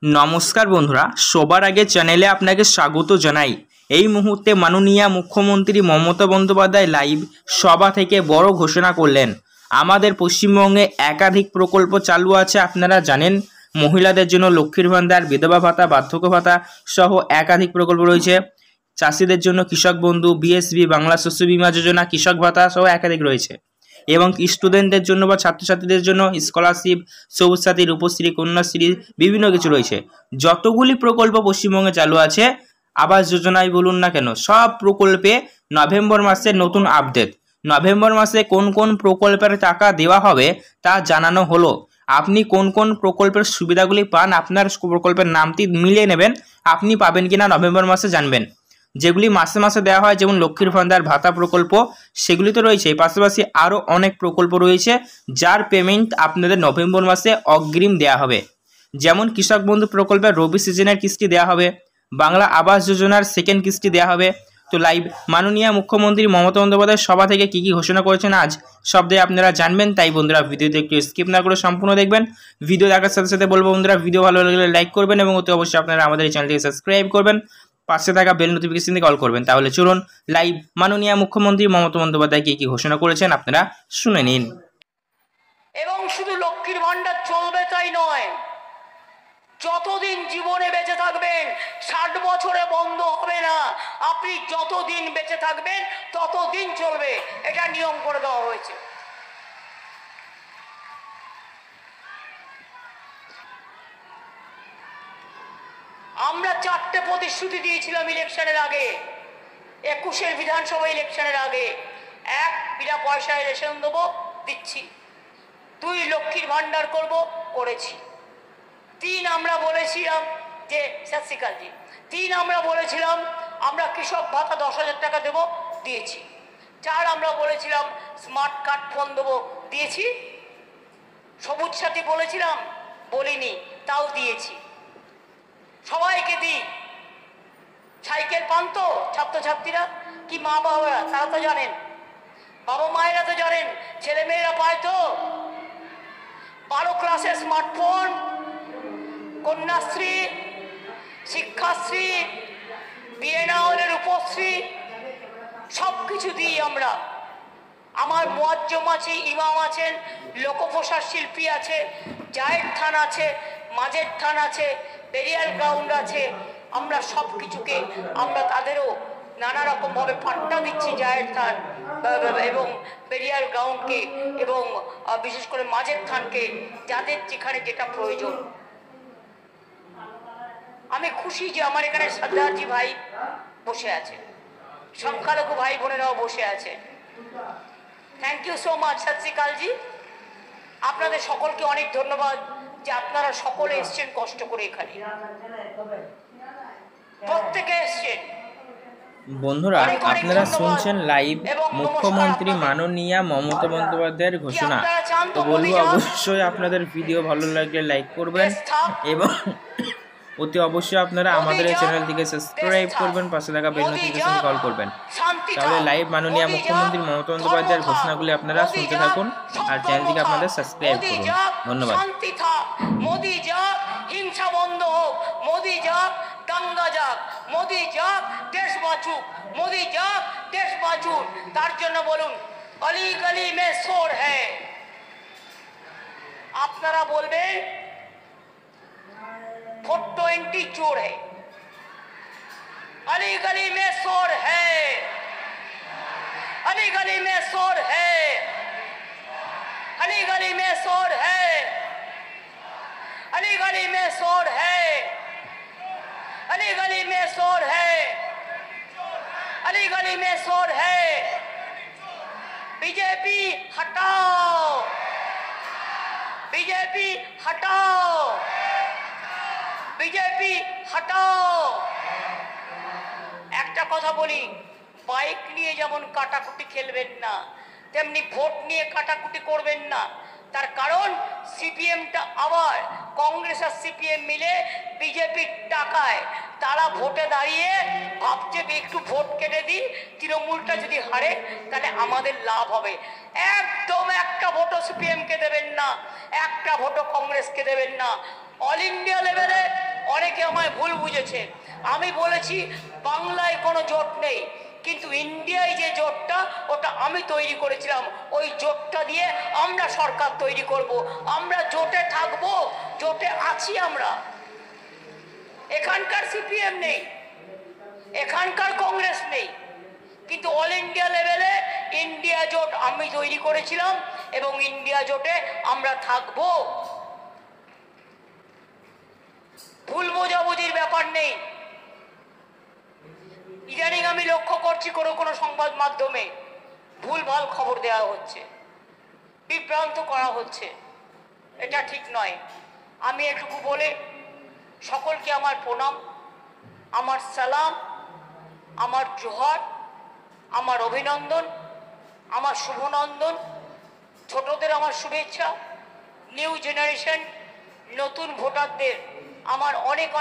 নমস্কার বন্ধুরা, সবার আগে চ্যানেলে আপনাকে স্বাগত জানাই। এই মুহূর্তে মাননীয় মুখ্যমন্ত্রী মমতা বন্দ্যোপাধ্যায় লাইভ সভা থেকে বড় ঘোষণা করলেন। আমাদের পশ্চিমবঙ্গে একাধিক প্রকল্প চালু আছে, আপনারা জানেন। মহিলাদের জন্য লক্ষ্মীর ভান্ডার, বিধবা ভাতা, বার্ধক্য ভাতা সহ একাধিক প্রকল্প রয়েছে। চাষিদের জন্য কৃষক বন্ধু, বিএসবি, বাংলা শস্য বীমা যোজনা, কৃষক ভাতা সহ একাধিক রয়েছে। এবং স্টুডেন্টদের জন্য বা ছাত্রছাত্রীদের জন্য স্কলারশিপ, সবুজ সাথী, রূপশ্রী, কন্যাশ্রী বিভিন্ন কিছু রয়েছে। যতগুলি প্রকল্প পশ্চিমবঙ্গে চালু আছে, আবাস যোজনায় বলুন না কেন, সব প্রকল্পে নভেম্বর মাসে নতুন আপডেট। নভেম্বর মাসে কোন কোন প্রকল্পের টাকা দেওয়া হবে তা জানানো হলো। আপনি কোন কোন প্রকল্পের সুবিধাগুলি পান, আপনার প্রকল্পের নামটি মিলিয়ে নেবেন, আপনি পাবেন কিনা নভেম্বর মাসে জানবেন। যেগুলি মাসে মাসে দেওয়া হয়, যেমন লক্ষ্মীর ভান্ডার, ভাতা প্রকল্প, সেগুলি তো রয়েছে। পাশাপাশি আরও অনেক প্রকল্প রয়েছে যার পেমেন্ট আপনাদের নভেম্বর মাসে অগ্রিম দেওয়া হবে। যেমন কৃষক বন্ধু প্রকল্পের রবি সিজনের কিস্তি দেওয়া হবে, বাংলা আবাস যোজনার সেকেন্ড কিস্তি দেওয়া হবে। তো লাইভ মাননীয় মুখ্যমন্ত্রী মমতা বন্দ্যোপাধ্যায় সভা থেকে কী কী ঘোষণা করেছেন আজ শব্দে আপনারা জানবেন। তাই বন্ধুরা ভিডিওতে একটু স্কিপ না করে সম্পূর্ণ দেখবেন। ভিডিও দেখার সাথে সাথে বলবো বন্ধুরা, ভিডিও ভালো লাগলে লাইক করবেন এবং অতি অবশ্যই আপনারা আমাদের এই চ্যানেলটিকে সাবস্ক্রাইব করবেন, পাশে থাকা বেল নোটিফিকেশন থেকে অল করবেন। তাহলে চলুন লাইভ মাননীয় মুখ্যমন্ত্রী মমতা বন্দ্যোপাধ্যায় কি ঘোষণা করেছেন আপনারা শুনে নিন। এবং শুধু লক্ষ্মীর ভান্ডার চলবে তাই নয়, যতদিন জীবনে বেঁচে থাকবেন, 60 বছরে বন্ধ হবে না। আপনি যতদিন বেঁচে থাকবেন ততদিন চলবে, এটা নিয়ম করে দেওয়া হয়েছে। আমরা 4টে প্রতিশ্রুতি দিয়েছিলাম ইলেকশনের আগে, 21-এর বিধানসভা ইলেকশনের আগে। 1, বিনা পয়সায় রেশন দেবো, দিচ্ছি। 2, লক্ষ্মীর ভান্ডার করব, করেছি। 3, আমরা বলেছিলাম যে শাসিকালজি 3 আমরা বলেছিলাম আমরা কৃষক ভাতা 10,000 টাকা দেবো, দিয়েছি। 4, আমরা বলেছিলাম স্মার্ট কার্ড ফোন দেবো, দিয়েছি। সবুজ সাথী বলেছিলাম, বলিনি, তাও দিয়েছি। সবাইকে দিই। সাইকেল পান তো ছাত্রছাত্রীরা, কি মা বাবারা, তারা তো জানেন, বাবা মায়েরা তো জানেন, ছেলে মেয়েরা পায় তো। 12 ক্লাসে স্মার্টফোন, কন্যাশ্রী, শিক্ষাশ্রী, বিয়ে না হলে রূপশ্রী, সব কিছু দিই আমরা। আমার মুয়াজ্জম আছে, ইমাম আছেন, লোকপ্রসার শিল্পী আছে, জায়ের থান আছে, মাঝের থান আছে, বেরিয়াল গ্রাউন্ড আছে। আমরা সব কিছুকে আমরা তাদেরও নানা রকমভাবে পাট্টা দিচ্ছি, জায়ের থান এবং বেরিয়াল গ্রাউন্ডকে এবং বিশেষ করে মাঝের থানকে, যাদের যেখানে যেটা প্রয়োজন। আমি খুশি যে আমার এখানে সর্দারজি ভাই বসে আছে, সংখ্যালঘু ভাই বোনেরাও বসে আছে। থ্যাংক ইউ সো মাচ সৎসিকালজি, আপনাদের সকলকে অনেক ধন্যবাদ যে আপনারা সকলে এসছেন কষ্ট করে এখানে, প্রত্যেকে এসছেন। বন্ধুরা আপনারা শুনছেন লাইভ মুখ্যমন্ত্রী মাননীয় মমতা বন্দ্যোপাধ্যায়ের ঘোষণা। তো বলবো অবশ্যই আপনাদের ভিডিও ভালো লাগলে লাইক করবেন এবং অতি অবশ্যই আপনারা আমাদের এই চ্যানেলটিকে সাবস্ক্রাইব করবেন, পাশে থাকা বেল নোটিফিকেশন কল করবেন। তাহলে লাইভ মাননীয় মুখ্যমন্ত্রী মমতা বন্দ্যোপাধ্যায়ের ঘোষণাগুলি আপনারা শুনতে থাকুন আর চ্যানেলটিকে আপনাদের সাবস্ক্রাইব করুন। ধন্যবাদ। মোদি যাক, হিংসা বন্ধ হোক, মোদি যাক, দাঙ্গা যাক, মোদি যাক, দেশ বাঁচুক, মোদি যাক, দেশ বাঁচুক। তার জন্য বলুন, গলি গলি মে শোর হ্যায়। আপনারা বলবেন 420 चोर है, अली गली में शोर है, अली गली में शोर है, अली गली में शोर है, अली गली में शोर है, अली गली में शोर है, अली गली में शोर है। बीजेपी हटाओ, बीजेपी हटाओ, বিজেপি হটাও। একটা কথা বলি, বাইক নিয়ে যেমন কাটাকুটি খেলবেন না, তেমনি ভোট নিয়ে কাটাকুটি করবেন না। তার কারণ সিপিএমটা আবার কংগ্রেস আর সিপিএম মিলে বিজেপির টাকায় তারা ভোটে দাঁড়িয়ে ভাবছে একটু ভোট কেটে দিই, তৃণমূলটা যদি হারে তাহলে আমাদের লাভ হবে। একদম একটা ভোটও সিপিএমকে দেবেন না, একটা ভোটও কংগ্রেসকে দেবেন না। অল ইন্ডিয়া লেভেলে আমায় ভুল বুঝেছে। আমি বলেছি বাংলায় কোনো জোট নেই, কিন্তু ইন্ডিয়ায় যে জোটটা ওটা আমি তৈরি করেছিলাম। ওই জোটটা দিয়ে আমরা সরকার তৈরি করব। আমরা জোটে থাকবো, জোটে আছি আমরা। এখানকার সিপিএম নেই, এখানকার কংগ্রেস নেই, কিন্তু অল ইন্ডিয়া লেভেলে ইন্ডিয়া জোট আমি তৈরি করেছিলাম এবং ইন্ডিয়া জোটে আমরা থাকবো। ভুল বোঝাবুঝির ব্যাপার নেই। ইদানিং আমি লক্ষ্য করছি কোনো সংবাদ মাধ্যমে ভুলভাল খবর দেওয়া হচ্ছে, বিভ্রান্ত করা হচ্ছে। এটা ঠিক নয়। আমি এটুকু বলে সকলকে আমার প্রণাম, আমার সালাম, আমার জোহার, আমার অভিনন্দন, আমার শুভনন্দন, ছোটদের আমার শুভেচ্ছা, নিউ জেনারেশন নতুন ভোটারদের আমার অনেক অনেক